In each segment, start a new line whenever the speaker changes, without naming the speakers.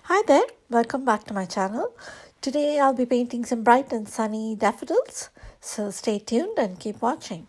Hi there, welcome back to my channel. Today I'll be painting some bright and sunny daffodils, so stay tuned and keep watching.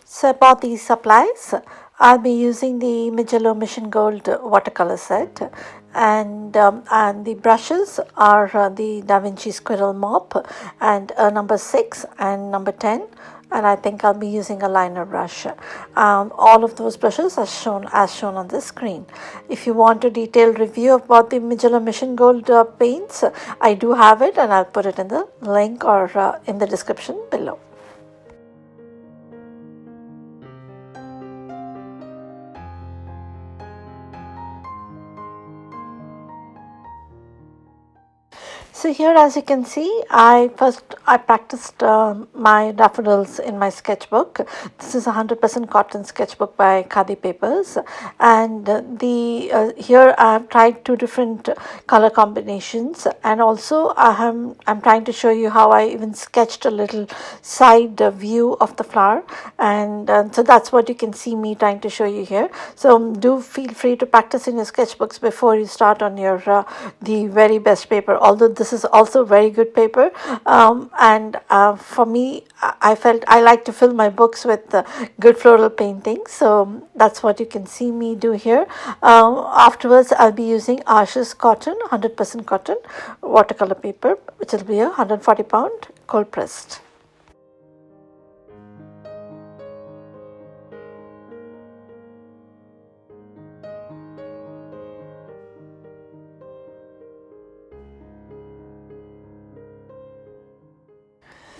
So I bought these supplies. I'll be using the Mijello Mission Gold watercolor set, and the brushes are the Da Vinci Squirrel Mop and number 6 and number 10. And I think I'll be using a liner brush. All of those brushes are shown on the screen. If you want a detailed review about the Mijello Mission Gold paints, I do have it, and I'll put it in the link or in the description below. So here, as you can see, I practiced my daffodils in my sketchbook. This is 100% cotton sketchbook by Khadi Papers, and the here I have tried two different color combinations, and also I'm trying to show you how I even sketched a little side view of the flower, and so that's what you can see me trying to show you here. So do feel free to practice in your sketchbooks before you start on your the very best paper. Although this is also very good paper, and for me, I felt I like to fill my books with good floral paintings. So that's what you can see me do here. Afterwards, I'll be using Ashes cotton, 100% cotton watercolor paper, which will be a 140-pound cold pressed.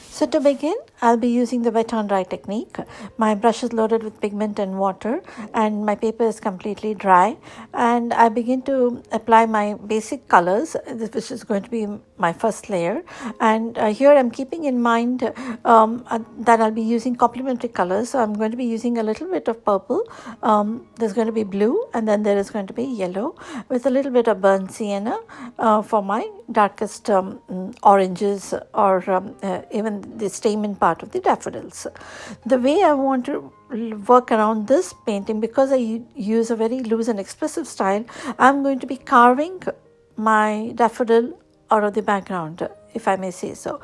So to begin, I'll be using the wet on dry technique. My brush is loaded with pigment and water, and my paper is completely dry, and I begin to apply my basic colors, which is going to be my first layer. And here I'm keeping in mind that I'll be using complementary colors. So I'm going to be using a little bit of purple, there's going to be blue, and then there is going to be yellow with a little bit of burnt sienna for my darkest oranges, or even the stamen part of the daffodils. The way I want to work around this painting, because I use a very loose and expressive style, I'm going to be carving my daffodil out of the background, if I may say so.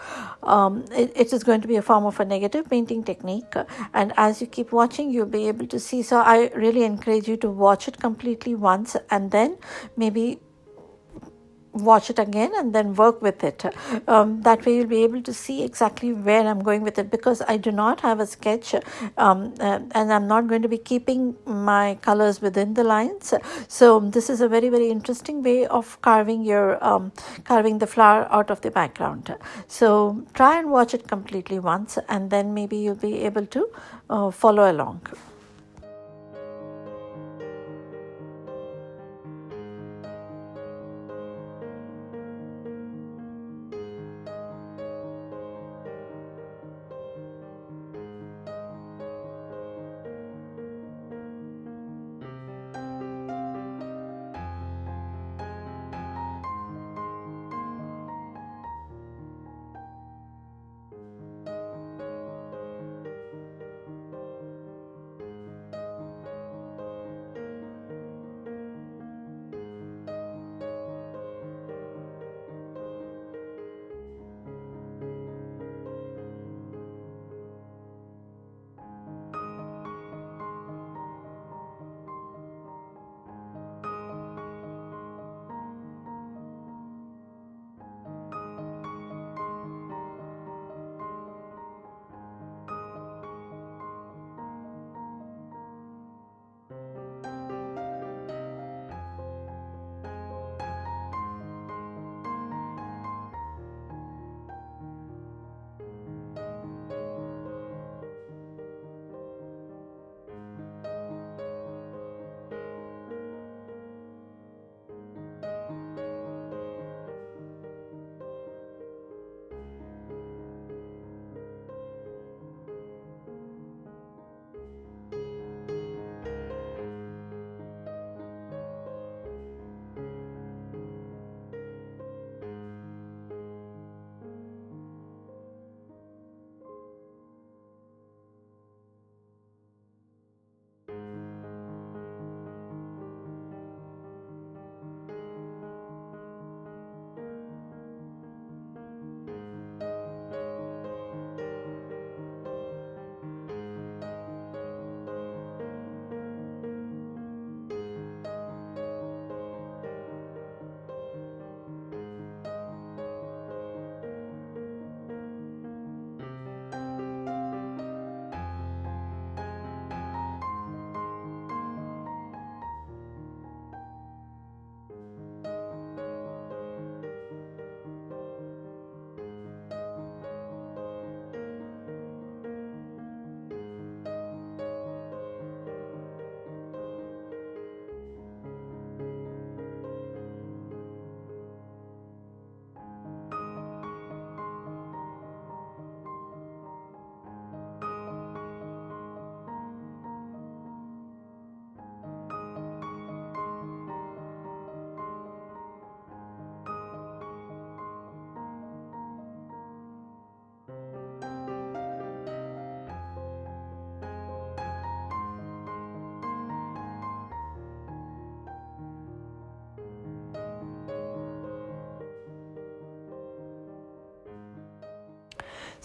It is going to be a form of a negative painting technique, and as you keep watching, you'll be able to see. So I really encourage you to watch it completely once, and then maybe watch it again and then work with it. That way you'll be able to see exactly where I'm going with it, because I do not have a sketch, and I'm not going to be keeping my colors within the lines. So this is a very, very interesting way of carving the flower out of the background. So try and watch it completely once, and then maybe you'll be able to follow along.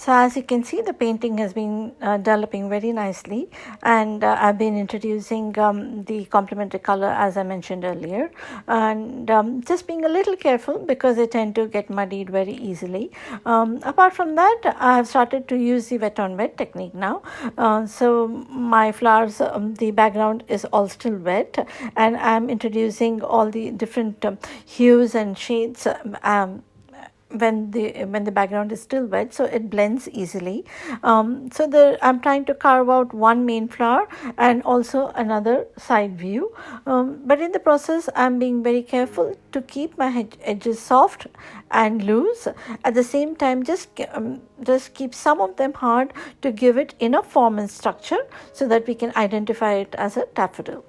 So as you can see, the painting has been developing very nicely, and I've been introducing the complementary color as I mentioned earlier, and just being a little careful because they tend to get muddied very easily. Apart from that, I have started to use the wet on wet technique now. So my flowers, the background is all still wet, and I'm introducing all the different hues and shades when the background is still wet, so it blends easily. I'm trying to carve out one main flower and also another side view, but in the process I'm being very careful to keep my edges soft and loose. At the same time, just keep some of them hard to give it enough form and structure so that we can identify it as a daffodil.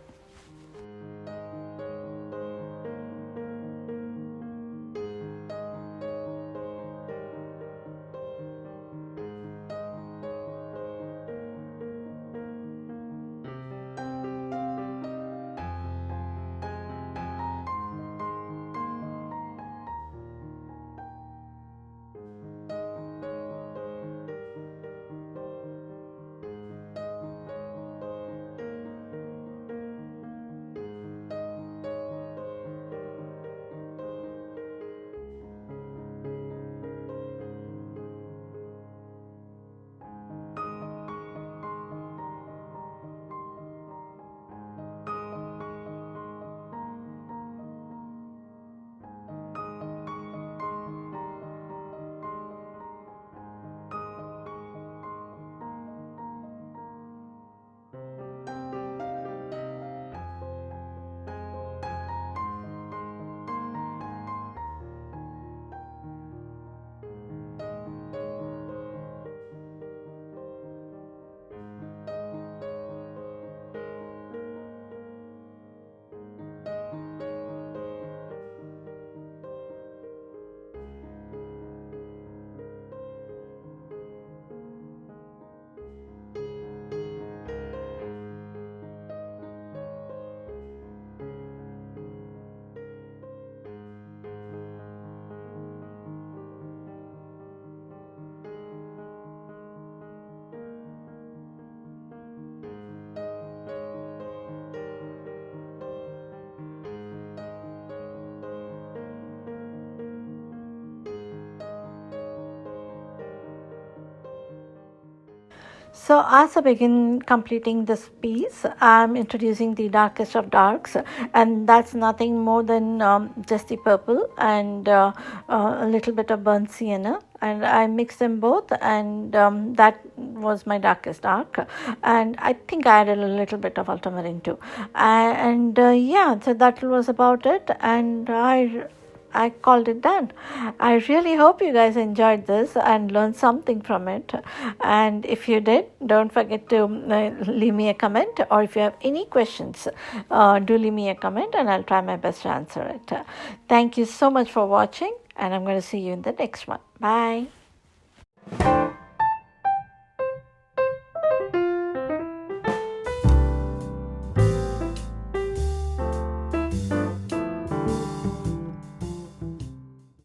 So as I begin completing this piece, I'm introducing the darkest of darks, and that's nothing more than just the purple and a little bit of burnt sienna, and I mixed them both, and that was my darkest dark, and I think I added a little bit of ultramarine too, and yeah, so that was about it, and I called it done. I really hope you guys enjoyed this and learned something from it. And if you did, don't forget to leave me a comment, or if you have any questions, do leave me a comment and I'll try my best to answer it. Thank you so much for watching, and I'm going to see you in the next one. Bye.